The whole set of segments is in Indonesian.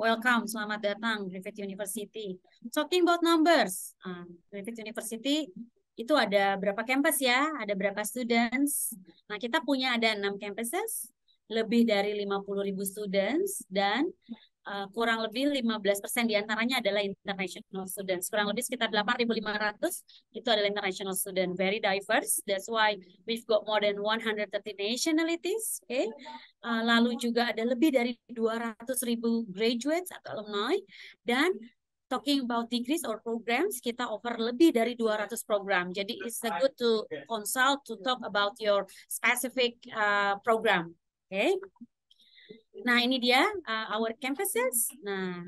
Welcome, selamat datang Griffith University. Talking about numbers, Griffith University itu ada berapa campus ya? Ada berapa students? Nah, kita punya ada 6 campuses, lebih dari 50.000 students, dan kurang lebih 15% diantaranya adalah international students. Kurang lebih sekitar 8.500 itu adalah international student. Very diverse. That's why we've got more than 130 nationalities. Okay. Lalu juga ada lebih dari 200.000 graduates atau alumni. Dan talking about degrees or programs, kita offer lebih dari 200 program. Jadi it's a good to consult to talk about your specific program. Okay. Nah, ini dia our campuses. Nah,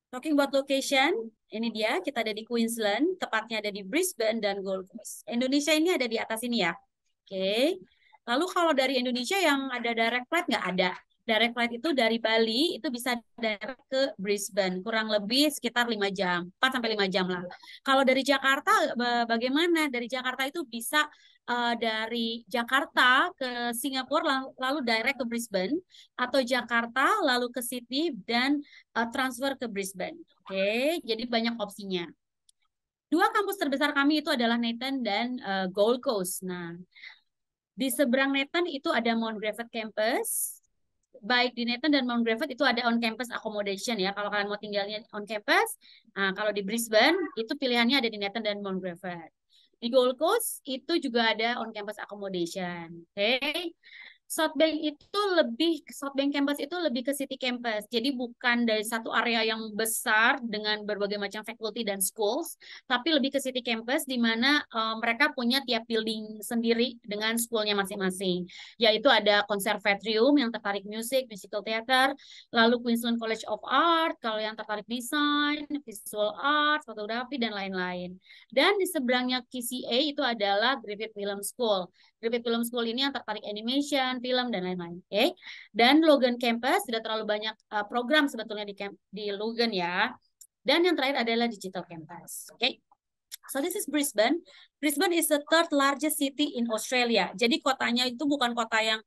talking about location, ini dia, kita ada di Queensland, tepatnya ada di Brisbane dan Gold Coast. Indonesia ini ada di atas ini ya. Oke. Lalu kalau dari Indonesia yang ada direct flight nggak ada. Direct flight itu dari Bali, itu bisa direct ke Brisbane. Kurang lebih sekitar 5 jam, 4-5 jam lah. Kalau dari Jakarta, bagaimana? Dari Jakarta itu bisa dari Jakarta ke Singapura lalu direct ke Brisbane, atau Jakarta lalu ke Sydney dan transfer ke Brisbane. Oke, jadi banyak opsinya. Dua kampus terbesar kami itu adalah Nathan dan Gold Coast. Nah, di seberang Nathan itu ada Mount Gravatt campus. Baik di Nathan dan Mount Gravatt itu ada on-campus accommodation ya. Kalau kalian mau tinggalnya on-campus, nah, kalau di Brisbane itu pilihannya ada di Nathan dan Mount Gravatt. Di Gold Coast itu juga ada on-campus accommodation. Oke. Southbank campus itu lebih ke city campus. Jadi bukan dari satu area yang besar dengan berbagai macam faculty dan schools, tapi lebih ke city campus di mana mereka punya tiap building sendiri dengan schoolnya masing-masing. Yaitu ada konservatorium yang tertarik musik, musical theater, lalu Queensland College of Art kalau yang tertarik desain, visual art, fotografi dan lain-lain. Dan di seberangnya QCA itu adalah Griffith Film School. Griffith Film School ini yang tertarik animation, film, dan lain-lain. Okay? Dan Logan Campus tidak terlalu banyak program sebetulnya di Logan ya. Dan yang terakhir adalah Digital Campus. Okay? So this is Brisbane. Brisbane is the third largest city in Australia. Jadi kotanya itu bukan kota yang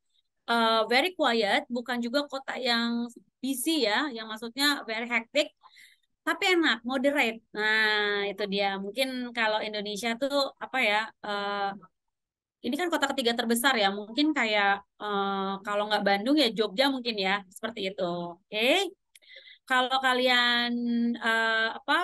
very quiet, bukan juga kota yang busy ya, yang maksudnya very hectic, tapi enak, moderate. Nah, itu dia. Mungkin kalau Indonesia tuh apa ya? Ini kan kota ketiga terbesar ya, mungkin kayak kalau nggak Bandung ya Jogja mungkin ya, seperti itu. Oke, kalau kalian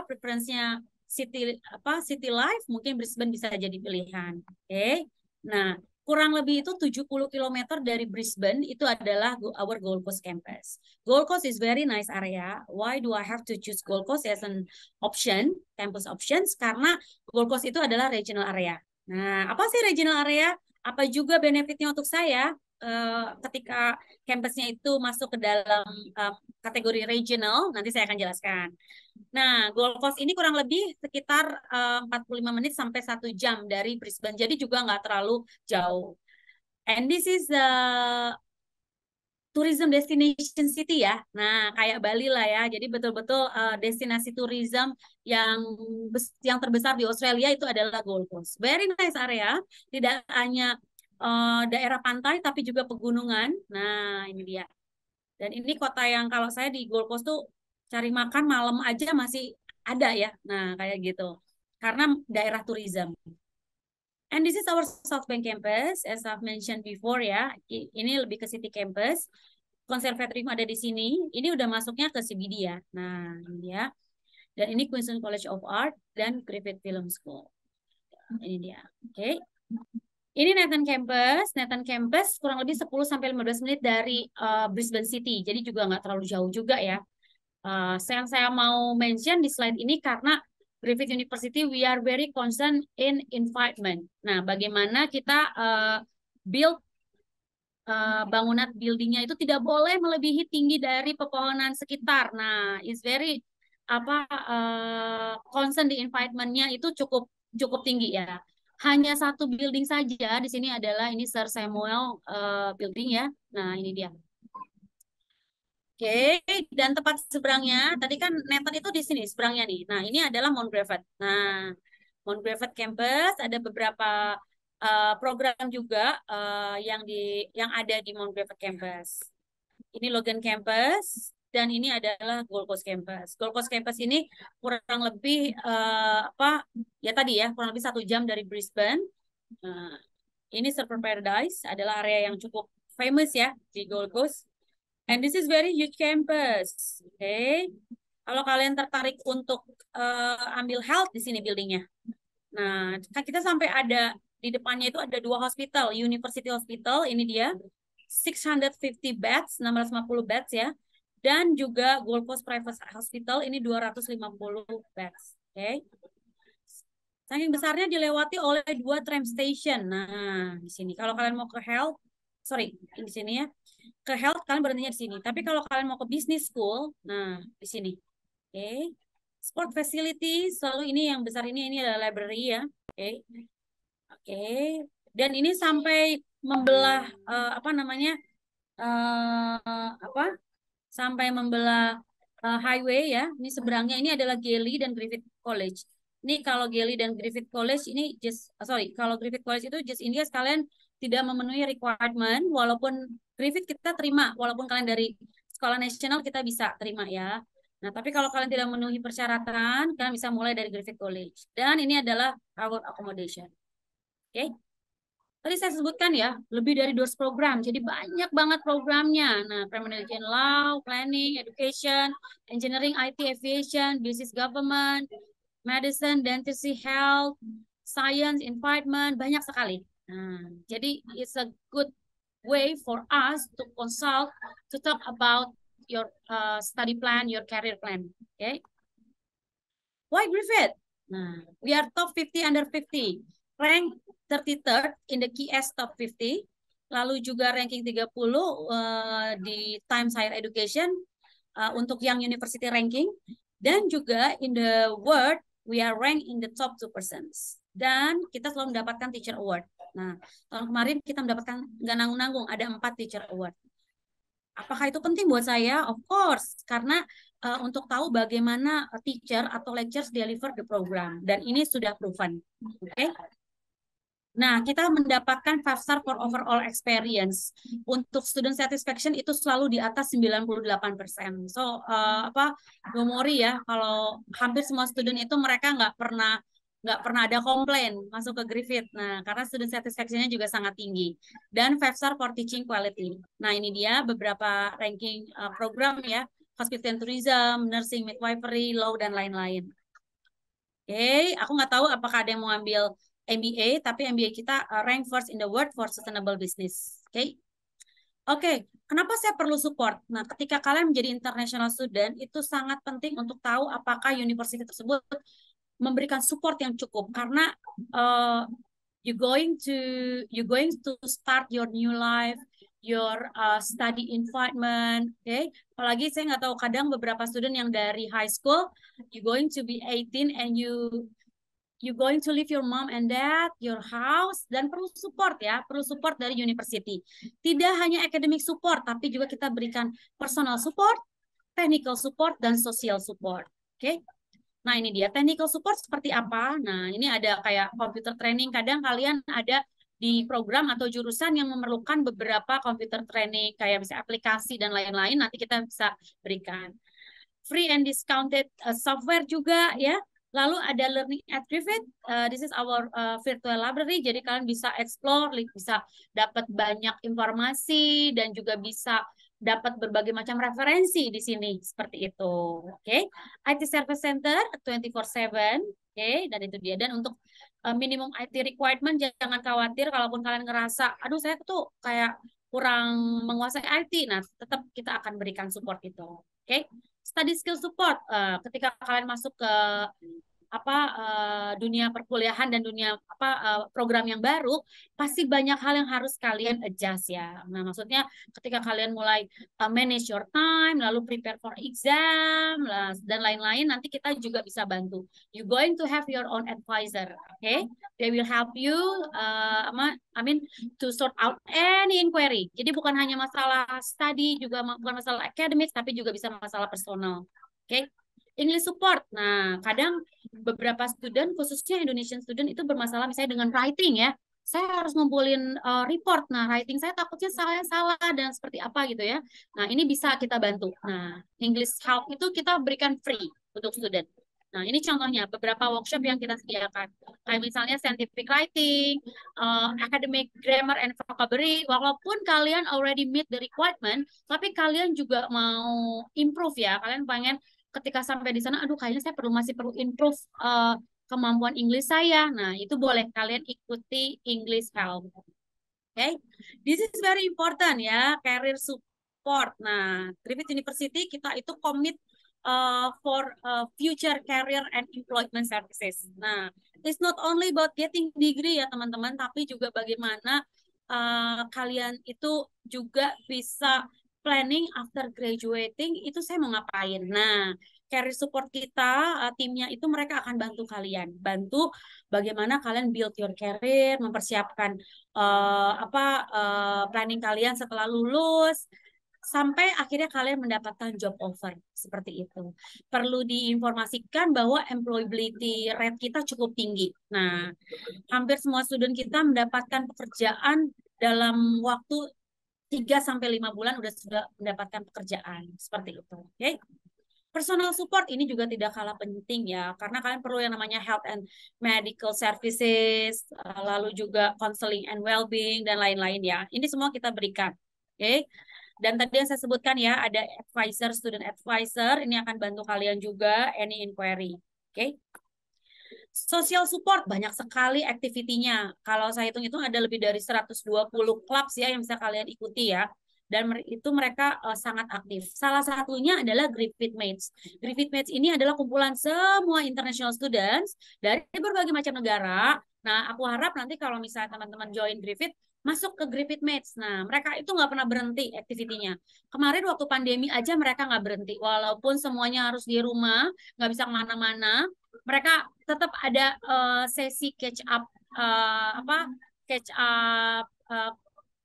preferensinya city life, mungkin Brisbane bisa jadi pilihan. Oke, nah kurang lebih itu 70 km dari Brisbane, itu adalah our Gold Coast campus. Gold Coast is very nice area. Why do I have to choose Gold Coast as an option, campus options? Karena Gold Coast itu adalah regional area. Nah, apa sih regional area? Apa juga benefitnya untuk saya ketika campusnya itu masuk ke dalam kategori regional? Nanti saya akan jelaskan. Nah, Gold Coast ini kurang lebih sekitar 45 menit sampai 1 jam dari Brisbane. Jadi juga nggak terlalu jauh. And this is the tourism destination city ya. Nah, kayak Bali lah ya. Jadi betul-betul destinasi tourism yang terbesar di Australia itu adalah Gold Coast. Very nice area. Tidak hanya daerah pantai tapi juga pegunungan. Nah, ini dia. Dan ini kota yang kalau saya di Gold Coast tuh cari makan malam aja masih ada ya. Nah, kayak gitu. Karena daerah tourism. And this is our South Bank campus, as I've mentioned before ya. Ini lebih ke city campus. Konservatorium ada di sini. Ini udah masuknya ke CBD ya. Nah, ini dia. Dan ini Queensland College of Art dan Griffith Film School. Ini dia. Oke. Okay. Ini Nathan Campus. Nathan Campus kurang lebih 10-15 menit dari Brisbane City. Jadi juga nggak terlalu jauh juga ya. Saya mau mention di slide ini karena Griffith University, we are very concerned in environment. Nah, bagaimana kita build bangunan buildingnya itu tidak boleh melebihi tinggi dari pepohonan sekitar. Nah, is very concern di environment-nya itu cukup tinggi ya. Hanya satu building saja di sini adalah ini Sir Samuel building ya. Nah, ini dia. Oke, dan tepat seberangnya, tadi kan Nathan itu di sini seberangnya nih. Nah, ini adalah Mount Gravatt. Nah, Mount Gravatt campus ada beberapa program juga yang ada di Mount Gravatt campus. Ini Logan campus dan ini adalah Gold Coast campus. Gold Coast campus ini kurang lebih ya tadi ya kurang lebih 1 jam dari Brisbane. Ini Surfer Paradise adalah area yang cukup famous ya di Gold Coast. And this is very huge campus. Oke. Okay. Kalau kalian tertarik untuk ambil health di sini buildingnya. Nah, kan kita sampai ada di depannya itu ada 2 hospital, University Hospital, ini dia. 650 beds, 650 beds ya. Dan juga Gold Coast Private Hospital ini 250 beds. Oke. Okay. Saking besarnya dilewati oleh 2 tram station. Nah, di sini kalau kalian mau ke health, di sini ya. Ke health kalian berhentinya di sini. Tapi kalau kalian mau ke business school, nah di sini. Oke. Okay. Sport facility selalu ini yang besar ini adalah library ya. Oke. Okay. Oke. Okay. Dan ini sampai membelah sampai membelah highway ya. Ini seberangnya ini adalah Galley dan Griffith College. Ini kalau Galley dan Griffith College ini kalau Griffith College itu just India sekalian tidak memenuhi requirement, walaupun Griffith kita terima, walaupun kalian dari sekolah nasional kita bisa terima ya. Nah, tapi kalau kalian tidak memenuhi persyaratan, kalian bisa mulai dari Griffith College. Dan ini adalah our accommodation. Oke. Okay? Tadi saya sebutkan ya, lebih dari 200 program. Jadi banyak banget programnya. Nah, Criminology and Law, Planning, Education, Engineering, IT, Aviation, Business Government, Medicine, Dentistry, Health, Science, Environment, banyak sekali. Nah, jadi it's a good way for us to consult, to talk about your study plan, your career plan. Okay? Why Griffith? Nah, we are top 50 under 50. Rank 33rd in the KS top 50. Lalu juga ranking 30 di Times Higher Education untuk Young University ranking. Dan juga in the world, we are ranked in the top 2%. Dan kita selalu mendapatkan teacher award. Nah, tahun kemarin kita mendapatkan nggak nanggung-nanggung, ada 4 teacher award. Apakah itu penting buat saya? Of course, karena untuk tahu bagaimana teacher atau lecturers deliver the program. Dan ini sudah proven. Oke? Okay? Nah, kita mendapatkan 5 star for overall experience. Untuk student satisfaction itu selalu di atas 98%. So, don't worry ya, kalau hampir semua student itu mereka nggak pernah ada komplain masuk ke Griffith. Nah, karena student satisfaction-nya juga sangat tinggi. Dan 5 star for teaching quality. Nah, ini dia beberapa ranking program ya. Hospitality and Tourism, Nursing, Midwifery, Law, dan lain-lain. Oke, aku nggak tahu apakah ada yang mau ambil MBA, tapi MBA kita rank first in the world for sustainable business. Oke, kenapa saya perlu support? Nah, ketika kalian menjadi international student, itu sangat penting untuk tahu apakah universitas tersebut memberikan support yang cukup, karena uh, you going to start your new life, your study environment. Apalagi saya nggak tahu, kadang beberapa student yang dari high school, you going to be 18 and you going to leave your mom and dad, your house, dan perlu support ya, perlu support dari university. Tidak hanya academic support, tapi juga kita berikan personal support, technical support, dan social support. Nah, ini dia technical support seperti apa. Nah, ini ada kayak computer training. Kadang kalian ada di program atau jurusan yang memerlukan beberapa computer training, kayak bisa aplikasi dan lain-lain. Nanti kita bisa berikan. Free and discounted software juga ya. Lalu ada learning at Griffith. This is our virtual library. Jadi kalian bisa explore, bisa dapat banyak informasi dan juga bisa dapat berbagai macam referensi di sini seperti itu. IT Service Center 24/7. Dan itu dia. Dan untuk minimum IT requirement, jangan khawatir kalaupun kalian ngerasa, aduh saya tuh kayak kurang menguasai IT. Nah, tetap kita akan berikan support itu. Study skill support ketika kalian masuk ke dunia perkuliahan dan dunia program yang baru, pasti banyak hal yang harus kalian adjust ya. Nah, maksudnya ketika kalian mulai manage your time, lalu prepare for exam dan lain-lain, nanti kita juga bisa bantu. You going to have your own advisor, They will help you to sort out any inquiry. Jadi bukan hanya masalah study, juga bukan masalah academic, tapi juga bisa masalah personal. English support. Nah, kadang beberapa student, khususnya Indonesian student, itu bermasalah misalnya dengan writing ya. Saya harus ngumpulin report. Nah, writing saya takutnya salah dan seperti apa gitu ya. Nah, ini bisa kita bantu. Nah, English help itu kita berikan free untuk student. Nah, ini contohnya beberapa workshop yang kita sediakan. Kayak misalnya scientific writing, academic grammar and vocabulary. Walaupun kalian already meet the requirement, tapi kalian juga mau improve ya. Kalian pengen ketika sampai di sana, aduh kayaknya saya masih perlu improve kemampuan Inggris saya. Nah, itu boleh kalian ikuti English Help. This is very important ya, career support. Nah, Griffith University kita itu commit for future career and employment services. Nah, it's not only about getting degree ya teman-teman, tapi juga bagaimana kalian itu juga bisa planning after graduating, itu saya mau ngapain. Nah, career support kita, timnya itu mereka akan bantu kalian. Bantu bagaimana kalian build your career, mempersiapkan planning kalian setelah lulus, sampai akhirnya kalian mendapatkan job offer. Seperti itu. Perlu diinformasikan bahwa employability rate kita cukup tinggi. Nah, hampir semua student kita mendapatkan pekerjaan dalam waktu 3-5 bulan sudah mendapatkan pekerjaan seperti itu. Personal support ini juga tidak kalah penting ya, karena kalian perlu yang namanya health and medical services, lalu juga counseling and well-being dan lain-lain ya. Ini semua kita berikan. Dan tadi yang saya sebutkan ya, ada advisor, student advisor, ini akan bantu kalian juga any inquiry. Social support banyak sekali aktivitinya. Kalau saya hitung ada lebih dari 120 clubs ya yang bisa kalian ikuti ya. Dan itu mereka sangat aktif. Salah satunya adalah Griffith Mates. Griffith Mates ini adalah kumpulan semua international students dari berbagai macam negara. Nah, aku harap nanti kalau misalnya teman-teman join Griffith, masuk ke Griffith Mates. Nah, mereka itu nggak pernah berhenti aktivitinya. Kemarin waktu pandemi aja mereka nggak berhenti. Walaupun semuanya harus di rumah, nggak bisa kemana-mana, mereka tetap ada sesi catch up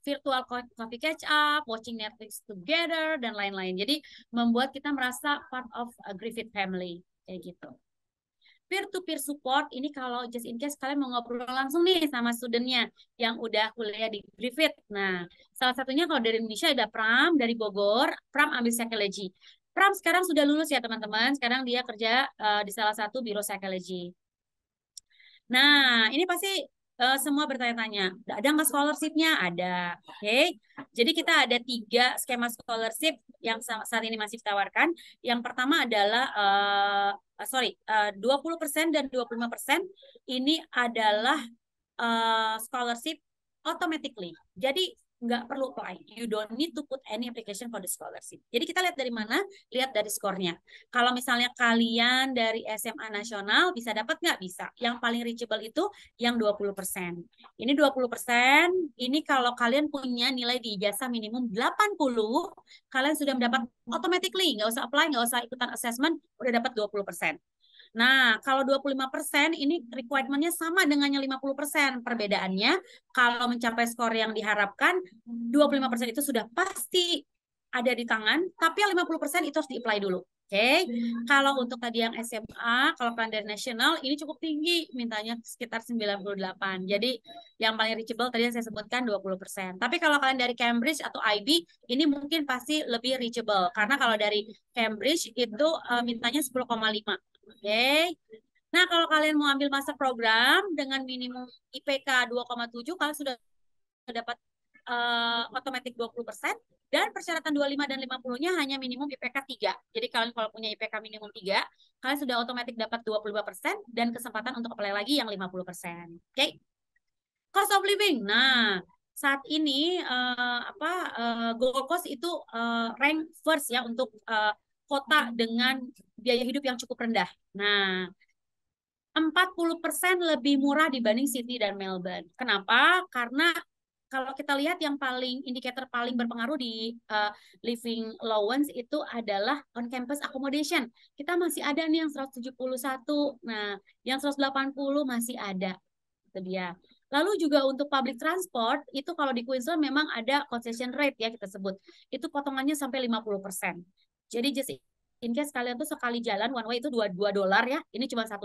virtual coffee catch up, watching Netflix together dan lain-lain. Jadi membuat kita merasa part of a Griffith family kayak gitu. Peer-to-peer support ini kalau just in case kalian mau ngobrol langsung nih sama studentnya yang udah kuliah di Griffith. Nah, salah satunya kalau dari Indonesia ada Pram dari Bogor. Pram ambil psychology. Pram sekarang sudah lulus ya teman-teman. Sekarang dia kerja di salah satu biro psychology. Nah, ini pasti semua bertanya-tanya, ada nggak scholarship-nya? Ada. Jadi kita ada 3 skema scholarship yang saat ini masih ditawarkan. Yang pertama adalah 20% dan 25% ini adalah scholarship automatically. Jadi nggak perlu apply. You don't need to put any application for the scholarship. Jadi kita lihat dari mana? Lihat dari skornya. Kalau misalnya kalian dari SMA nasional bisa dapat nggak? Bisa. Yang paling reachable itu yang 20%. Ini 20%, ini kalau kalian punya nilai di ijazah minimum 80, kalian sudah mendapat automatically. Nggak usah apply, nggak usah ikutan assessment, udah dapat 20%. Nah, kalau 25% ini requirement-nya sama dengan yang 50%. Perbedaannya, kalau mencapai skor yang diharapkan, 25% itu sudah pasti ada di tangan, tapi yang 50% itu harus di-apply dulu. Oke, kalau untuk tadi yang SMA, kalau kalian dari nasional, ini cukup tinggi, mintanya sekitar 98. Jadi yang paling reachable tadi yang saya sebutkan 20%. Tapi kalau kalian dari Cambridge atau IB, ini mungkin pasti lebih reachable. Karena kalau dari Cambridge itu mintanya 10,5. Oke. Nah, kalau kalian mau ambil master program dengan minimum IPK 2,7, kalian sudah dapat otomatis 20%, dan persyaratan 25 dan 50-nya hanya minimum IPK 3. Jadi kalian kalau punya IPK minimum 3, kalian sudah otomatis dapat 25% dan kesempatan untuk apply lagi yang 50%. Oke. Cost of living. Nah, saat ini Gold Coast itu rank first ya untuk kota dengan biaya hidup yang cukup rendah. Nah, 40% lebih murah dibanding Sydney dan Melbourne. Kenapa? Karena kalau kita lihat yang paling indikator paling berpengaruh di living allowance itu adalah on campus accommodation. Kita masih ada nih yang 171. Nah, yang 180 masih ada. Itu dia. Lalu juga untuk public transport, itu kalau di Queensland memang ada concession rate ya kita sebut. Itu potongannya sampai 50%. Jadi just in case kalian tuh sekali jalan one way itu $2 ya, ini cuma $1.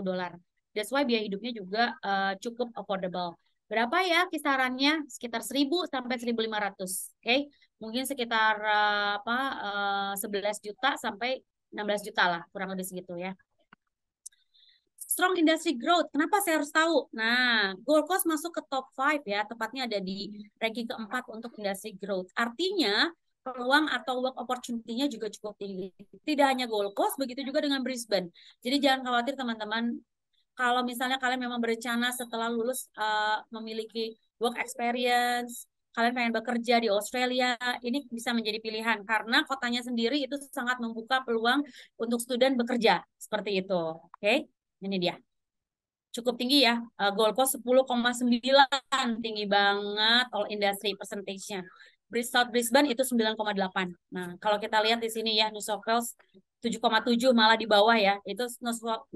That's why biaya hidupnya juga cukup affordable. Berapa ya kisarannya? Sekitar 1.000 sampai 1.500. Oke. Mungkin sekitar 11 juta sampai 16 juta lah, kurang lebih segitu ya. Strong industry growth. Kenapa saya harus tahu? Nah, Gold Coast masuk ke top 5 ya, tepatnya ada di ranking keempat untuk industry growth. Artinya, peluang atau work opportunity-nya juga cukup tinggi. Tidak hanya Gold Coast, begitu juga dengan Brisbane. Jadi jangan khawatir teman-teman, kalau misalnya kalian memang berencana setelah lulus memiliki work experience, kalian pengen bekerja di Australia, ini bisa menjadi pilihan karena kotanya sendiri itu sangat membuka peluang untuk student bekerja seperti itu. Oke, ini dia. Cukup tinggi ya. Gold Coast 10,9, tinggi banget all industry percentage-nya. South Brisbane itu 9,8. Nah, kalau kita lihat di sini ya, New South Wales 7,7 malah di bawah ya. Itu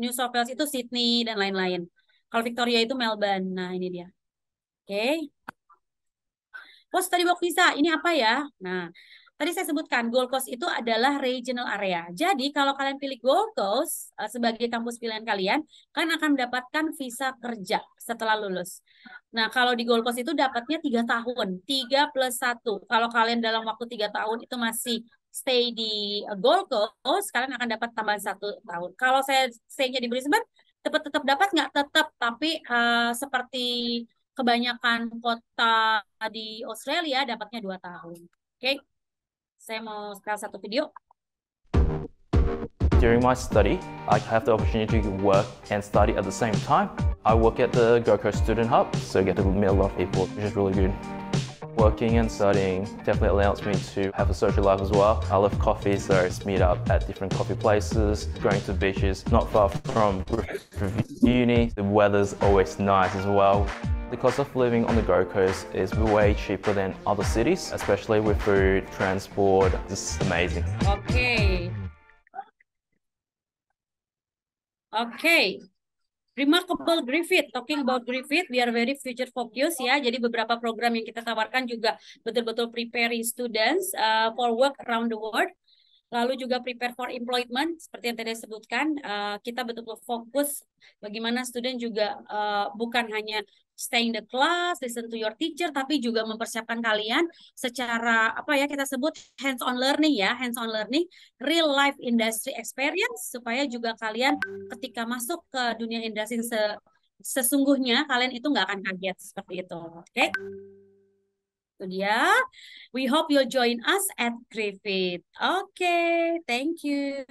New South Wales itu Sydney dan lain-lain. Kalau Victoria itu Melbourne. Nah, ini dia. Oke. Post study work visa, ini apa ya? Nah, tadi saya sebutkan Gold Coast itu adalah regional area. Jadi kalau kalian pilih Gold Coast sebagai kampus pilihan kalian, kalian akan mendapatkan visa kerja setelah lulus. Nah, kalau di Gold Coast itu dapatnya 3 tahun, 3 plus 1. Kalau kalian dalam waktu 3 tahun itu masih stay di Gold Coast, kalian akan dapat tambahan 1 tahun. Kalau saya stay-nya di Brisbane, tetap dapat nggak? Tetap, tapi seperti kebanyakan kota di Australia dapatnya 2 tahun. Oke, saya mau setel satu video. During my study, I have the opportunity to work and study at the same time. I work at the Gold Coast Student Hub, so I get to meet a lot of people, which is really good. Working and studying definitely allows me to have a social life as well. I love coffee, so I meet up at different coffee places, going to beaches not far from uni. The weather's always nice as well. The cost of living on the Gold Coast is way cheaper than other cities, especially with food, transport. This is amazing. Okay. Remarkable Griffith. Talking about Griffith, we are very future focused ya. Jadi beberapa program yang kita tawarkan juga betul-betul preparing students for work around the world. Lalu juga prepare for employment, seperti yang tadi saya sebutkan, kita betul-betul fokus bagaimana student juga bukan hanya stay in the class, listen to your teacher, tapi juga mempersiapkan kalian secara apa ya kita sebut hands-on learning ya, hands-on learning, real life industry experience, supaya juga kalian ketika masuk ke dunia industri sesungguhnya kalian itu nggak akan kaget seperti itu, oke? Itu dia. We hope you'll join us at Griffith. Okay, thank you.